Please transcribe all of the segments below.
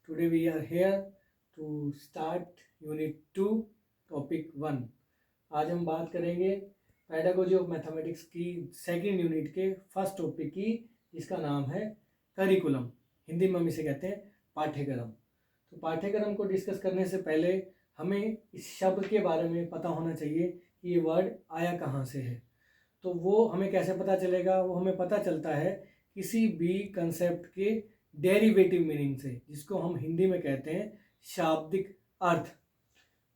Today we are here to start Unit 2, Topic 1. आज हम बात करेंगे पेडागोजी ऑफ मैथमेटिक्स की सेकेंड यूनिट के फर्स्ट टॉपिक की, जिसका नाम है करिकुलम. हिंदी में हम इसे कहते हैं पाठ्यक्रम. तो पाठ्यक्रम को डिस्कस करने से पहले हमें इस शब्द के बारे में पता होना चाहिए कि ये वर्ड आया कहाँ से है. तो वो हमें कैसे पता चलेगा? वो हमें पता चलता है किसी भी कंसेप्ट के डेरिवेटिव मीनिंग से, जिसको हम हिंदी में कहते हैं शाब्दिक अर्थ.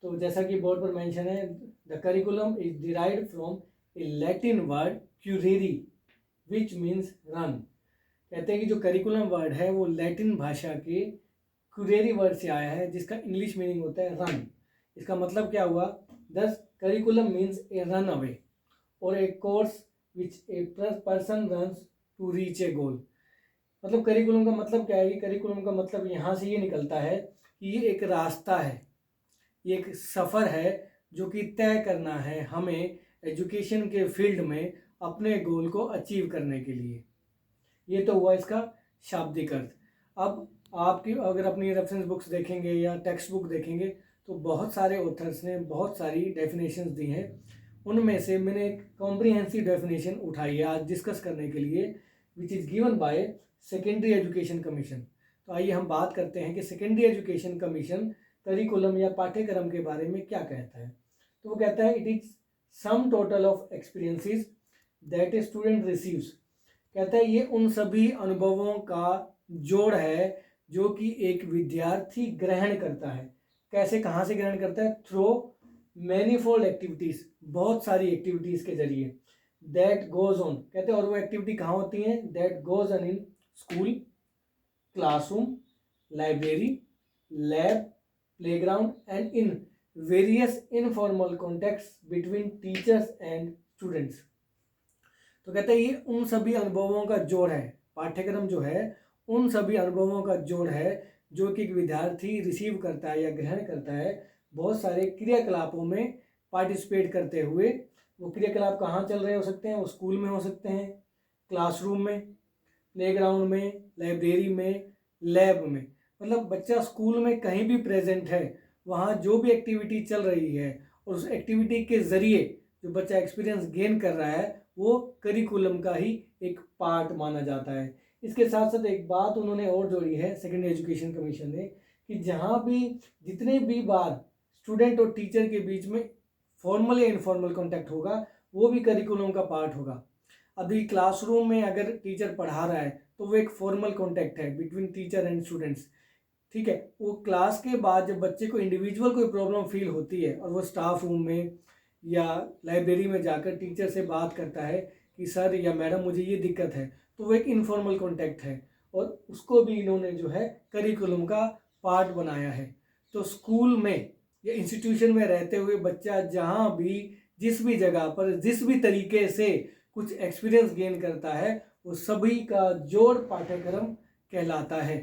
तो जैसा कि बोर्ड पर मेंशन है, the curriculum is derived from a Latin word currere which means run. कहते हैं कि जो करिकुलम वर्ड है वो लैटिन भाषा के क्यूरेरी वर्ड से आया है, जिसका इंग्लिश मीनिंग होता है रन. इसका मतलब क्या हुआ? This curriculum means a run away or a course which a person runs to reach a goal. मतलब करिकुलम का मतलब क्या है? करिकुलम का मतलब यहाँ से ये निकलता है कि ये एक रास्ता है, ये एक सफ़र है जो कि तय करना है हमें एजुकेशन के फील्ड में अपने गोल को अचीव करने के लिए. ये तो हुआ इसका शाब्दिक अर्थ. अब आपकी अगर अपनी रेफरेंस बुक्स देखेंगे या टेक्स्ट बुक देखेंगे तो बहुत सारे ऑथर्स ने बहुत सारी डेफिनेशंस दी हैं. उनमें से मैंने एक कॉम्प्रिहेंसिव डेफिनेशन उठाई है आज डिस्कस करने के लिए, which is given by secondary education commission. तो आइए हम बात करते हैं कि सेकेंडरी एजुकेशन कमीशन करिकुलम या पाठ्यक्रम के बारे में क्या कहता है. तो वो कहता है it is sum total of experiences that a student receives. कहता है ये उन सभी अनुभवों का जोड़ है जो कि एक विद्यार्थी ग्रहण करता है. कैसे, कहाँ से ग्रहण करता है? थ्रू मैनीफोल्ड एक्टिविटीज़, बहुत सारी एक्टिविटीज़ के जरिए. दैट गोज ऑन, कहते हैं और वो एक्टिविटी कहाँ होती हैं? That goes on in school, classroom, library, lab, playground and in various informal contacts between teachers and students. तो कहते हैं ये उन सभी अनुभवों का जोड़ है. पाठ्यक्रम जो है उन सभी अनुभवों का जोड़ है जो कि एक विद्यार्थी रिसीव करता है या ग्रहण करता है बहुत सारे क्रियाकलापों में पार्टिसिपेट करते हुए. वो क्रियाकलाप कहाँ चल रहे हो सकते हैं? वो स्कूल में हो सकते हैं, क्लासरूम में, प्लेग्राउंड में, लाइब्रेरी में, लैब में. मतलब बच्चा स्कूल में कहीं भी प्रेजेंट है, वहाँ जो भी एक्टिविटी चल रही है और उस एक्टिविटी के ज़रिए जो बच्चा एक्सपीरियंस गेन कर रहा है वो करिकुलम का ही एक पार्ट माना जाता है. इसके साथ साथ एक बात उन्होंने और जोड़ी है सेकेंडरी एजुकेशन कमीशन ने, कि जहाँ भी जितने भी बार स्टूडेंट और टीचर के बीच में फॉर्मल या इनफॉर्मल कॉन्टैक्ट होगा वो भी करिकुलम का पार्ट होगा. अभी क्लासरूम में अगर टीचर पढ़ा रहा है तो वो एक फॉर्मल कॉन्टैक्ट है बिटवीन टीचर एंड स्टूडेंट्स. ठीक है, वो क्लास के बाद जब बच्चे को इंडिविजुअल कोई प्रॉब्लम फील होती है और वो स्टाफ रूम में या लाइब्रेरी में जाकर टीचर से बात करता है कि सर या मैडम मुझे ये दिक्कत है, तो वो एक इनफॉर्मल कॉन्टैक्ट है और उसको भी इन्होंने जो है करिकुलम का पार्ट बनाया है. तो स्कूल में या इंस्टीट्यूशन में रहते हुए बच्चा जहाँ भी जिस भी जगह पर जिस भी तरीके से कुछ एक्सपीरियंस गेन करता है वो सभी का जोड़ पाठ्यक्रम कहलाता है.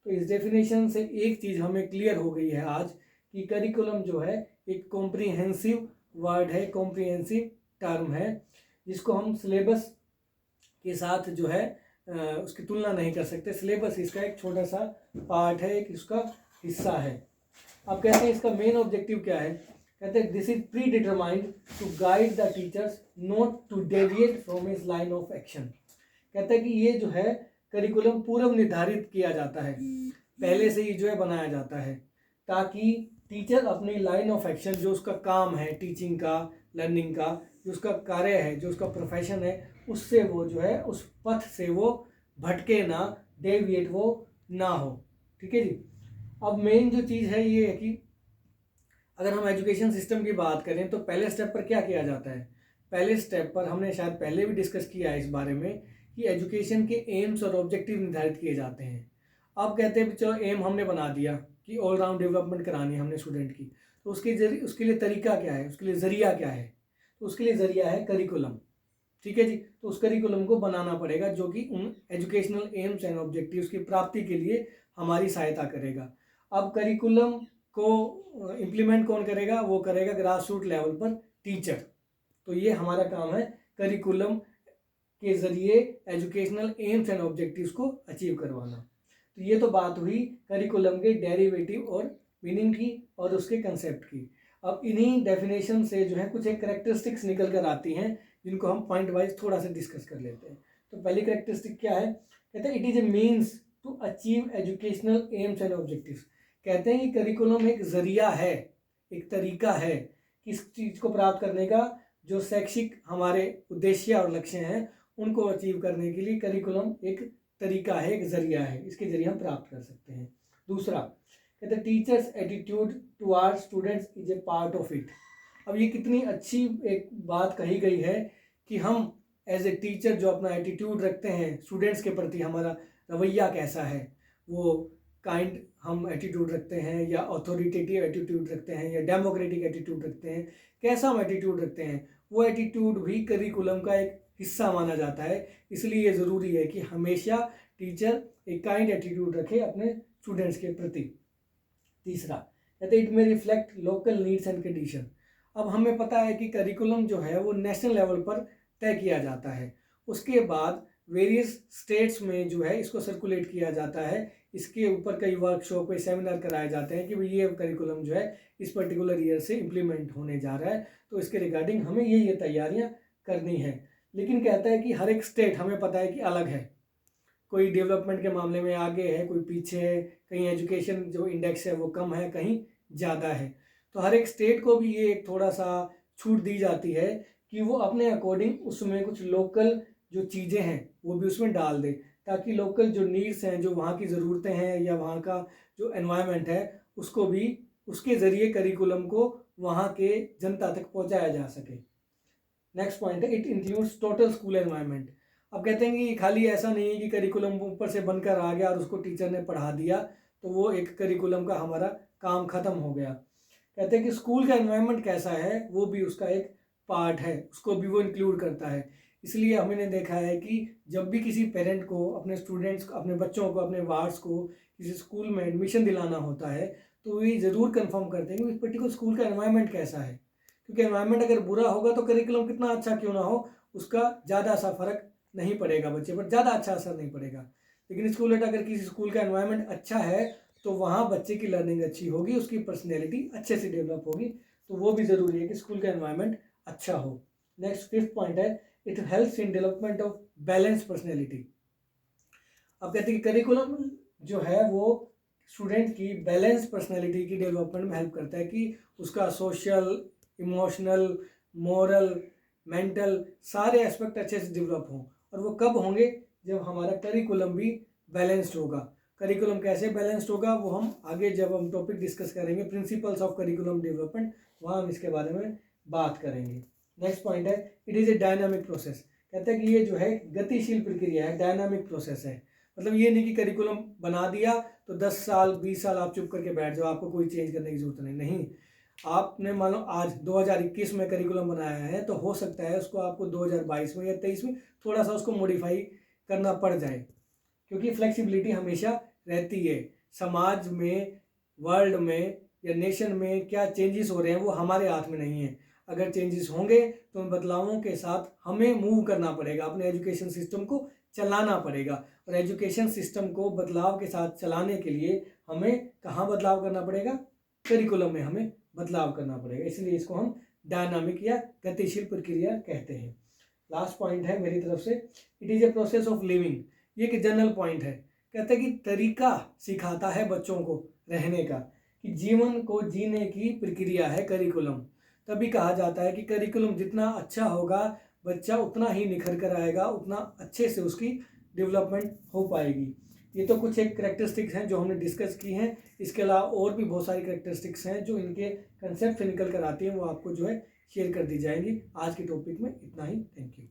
तो इस डेफिनेशन से एक चीज़ हमें क्लियर हो गई है आज कि करिकुलम जो है एक कॉम्प्रिहेंसिव वर्ड है, कॉम्प्रिहेंसिव टर्म है, जिसको हम सिलेबस के साथ जो है उसकी तुलना नहीं कर सकते. सिलेबस इसका एक छोटा सा पार्ट है, एक इसका हिस्सा है. अब कहते हैं इसका मेन ऑब्जेक्टिव क्या है? कहते हैं this is predetermined to guide the teachers not to deviate from his line of action. कहते हैं कि ये जो है करिकुलम पूर्व निर्धारित किया जाता है, पहले से ही जो है बनाया जाता है, ताकि टीचर अपनी लाइन ऑफ एक्शन जो उसका काम है, टीचिंग का, लर्निंग का, जो उसका कार्य है, जो उसका प्रोफेशन है, उससे वो जो है उस पथ से वो भटके ना, डेविएट वो ना हो. ठीक है जी. अब मेन जो चीज़ है ये है कि अगर हम एजुकेशन सिस्टम की बात करें तो पहले स्टेप पर क्या किया जाता है? पहले स्टेप पर हमने शायद पहले भी डिस्कस किया है इस बारे में कि एजुकेशन के एम्स और ऑब्जेक्टिव निर्धारित किए जाते हैं. अब कहते हैं चलो एम हमने बना दिया कि ऑल राउंड डेवलपमेंट करानी है हमने स्टूडेंट की, तो उसके लिए तरीका क्या है, उसके लिए ज़रिया क्या है? तो उसके लिए ज़रिया है करिकुलम. ठीक है जी. तो उस करिकुलम को बनाना पड़ेगा जो कि उन एजुकेशनल एम्स एंड ऑब्जेक्टिव्स की प्राप्ति के लिए हमारी सहायता करेगा. अब करिकुलम को इम्प्लीमेंट कौन करेगा? वो करेगा ग्रास रूट लेवल पर टीचर. तो ये हमारा काम है करिकुलम के ज़रिए एजुकेशनल एम्स एंड ऑब्जेक्टिव्स को अचीव करवाना. तो ये तो बात हुई करिकुलम के डेरिवेटिव और मीनिंग की और उसके कंसेप्ट की। अब इन्हीं डेफिनेशन से जो है कुछ एक करेक्टरिस्टिक्स निकल कर आती हैं जिनको हम पॉइंट वाइज थोड़ा सा डिस्कस कर लेते हैं। तो पहली करेक्टरिस्टिक क्या है, कहते हैं it is a means to achieve educational aims and objectives. कहते हैं कि करिकुलम एक जरिया है, एक तरीका है किस चीज़ को प्राप्त करने का, जो शैक्षिक हमारे उद्देश्य और लक्ष्य हैं उनको अचीव करने के लिए करिकुलम एक तरीका है, एक जरिया है, इसके जरिए हम प्राप्त कर सकते हैं। दूसरा कहते हैं teachers attitude towards students is a part of it. अब ये कितनी अच्छी एक बात कही गई है कि हम एज ए टीचर जो अपना एटीट्यूड रखते हैं स्टूडेंट्स के प्रति, हमारा रवैया कैसा है, वो काइंड हम एटीट्यूड रखते हैं या अथॉरिटेटिव एटीट्यूड रखते हैं या डेमोक्रेटिक एटीट्यूड रखते हैं, कैसा हम एटीट्यूड रखते हैं, वो एटीट्यूड भी करिकुलम का एक हिस्सा माना जाता है। इसलिए ये ज़रूरी है कि हमेशा टीचर एक काइंड एटीट्यूड रखे अपने स्टूडेंट्स के प्रति। तीसरा कहते हैं इट में reflect local needs and condition. अब हमें पता है कि करिकुलम जो है वो नेशनल लेवल पर तय किया जाता है, उसके बाद वेरियस स्टेट्स में जो है इसको सर्कुलेट किया जाता है, इसके ऊपर कई वर्कशॉप कई सेमिनार कराए जाते हैं कि भाई ये करिकुलम जो है इस पर्टिकुलर ईयर से इम्प्लीमेंट होने जा रहा है, तो इसके रिगार्डिंग हमें ये तैयारियां करनी है। लेकिन कहता है कि हर एक स्टेट हमें पता है कि अलग है, कोई डेवलपमेंट के मामले में आगे है, कोई पीछे है, कहीं एजुकेशन जो इंडेक्स है वो कम है, कहीं ज़्यादा है। तो हर एक स्टेट को भी ये एक थोड़ा सा छूट दी जाती है कि वो अपने अकॉर्डिंग उसमें कुछ लोकल जो चीज़ें हैं वो भी उसमें डाल दे, ताकि लोकल जो नीड्स हैं, जो वहाँ की ज़रूरतें हैं या वहाँ का जो एनवायरनमेंट है उसको भी उसके ज़रिए करिकुलम को वहाँ के जनता तक पहुँचाया जा सके। नेक्स्ट पॉइंट है it includes total school environment. अब कहते हैं कि खाली ऐसा नहीं है कि करिकुलम ऊपर से बनकर आ गया और उसको टीचर ने पढ़ा दिया तो वो एक करिकुलम का हमारा काम ख़त्म हो गया। कहते हैं कि स्कूल का एनवायरनमेंट कैसा है वो भी उसका एक पार्ट है, उसको भी वो इंक्लूड करता है। इसलिए हमने देखा है कि जब भी किसी पेरेंट को अपने स्टूडेंट्स को, अपने बच्चों को, अपने वार्ड्स को किसी स्कूल में एडमिशन दिलाना होता है तो ये ज़रूर कंफर्म करते हैं कि इस पर्टिकुलर स्कूल का एनवायरनमेंट कैसा है, क्योंकि एनवायरनमेंट अगर बुरा होगा तो करिकुलम कितना अच्छा क्यों ना हो उसका ज़्यादा सा फर्क नहीं पड़ेगा, बच्चे पर ज़्यादा अच्छा असर नहीं पड़ेगा। लेकिन स्कूल अगर किसी स्कूल का एनवायरनमेंट अच्छा है तो वहाँ बच्चे की लर्निंग अच्छी होगी, उसकी पर्सनैलिटी अच्छे से डेवलप होगी, तो वो भी ज़रूरी है कि स्कूल का एनवायरनमेंट अच्छा हो। नेक्स्ट फिफ्थ पॉइंट है it helps in development of balance personality. अब कहते हैं कि करिकुलम जो है वो स्टूडेंट की बैलेंस पर्सनैलिटी की डेवलपमेंट में हेल्प करता है कि उसका सोशल, इमोशनल, मॉरल, मेंटल सारे एस्पेक्ट अच्छे से डेवलप हों। और वो कब होंगे, जब हमारा करिकुलम भी बैलेंस्ड होगा। करिकुलम कैसे बैलेंस्ड होगा वो हम आगे जब हम टॉपिक डिस्कस करेंगे प्रिंसिपल्स ऑफ करिकुलम डेवलपमेंट, वहाँ हम इसके बारे में बात करेंगे। नेक्स्ट पॉइंट है it is a dynamic process. कहते हैं कि ये जो है गतिशील प्रक्रिया है, डायनामिक प्रोसेस है। मतलब ये नहीं कि करिकुलम बना दिया तो 10 साल 20 साल आप चुप करके बैठ जाओ, आपको कोई चेंज करने की जरूरत नहीं। आपने मान लो आज 2021 में करिकुलम बनाया है तो हो सकता है उसको आपको 2022 में या 23 में थोड़ा सा उसको मॉडिफाई करना पड़ जाए, क्योंकि फ्लेक्सिबिलिटी हमेशा रहती है। समाज में, वर्ल्ड में या नेशन में क्या चेंजेस हो रहे हैं वो हमारे हाथ में नहीं है। अगर चेंजेस होंगे तो उन बदलावों के साथ हमें मूव करना पड़ेगा, अपने एजुकेशन सिस्टम को चलाना पड़ेगा। और एजुकेशन सिस्टम को बदलाव के साथ चलाने के लिए हमें कहाँ बदलाव करना पड़ेगा, करिकुलम में हमें बदलाव करना पड़ेगा। इसलिए इसको हम डायनामिक या गतिशील प्रक्रिया कहते हैं। लास्ट पॉइंट है मेरी तरफ से it is a process of living. ये एक जनरल पॉइंट है। कहते हैं कि तरीका सिखाता है बच्चों को रहने का, कि जीवन को जीने की प्रक्रिया है करिकुलम। तभी कहा जाता है कि करिकुलम जितना अच्छा होगा बच्चा उतना ही निखर कर आएगा, उतना अच्छे से उसकी डेवलपमेंट हो पाएगी। ये तो कुछ एक करेक्टरिस्टिक्स हैं जो हमने डिस्कस की हैं। इसके अलावा और भी बहुत सारी करेक्टरिस्टिक्स हैं जो इनके कंसेप्ट से निकल कर आती हैं, वो आपको जो है शेयर कर दी जाएंगी। आज के टॉपिक में इतना ही। Thank you.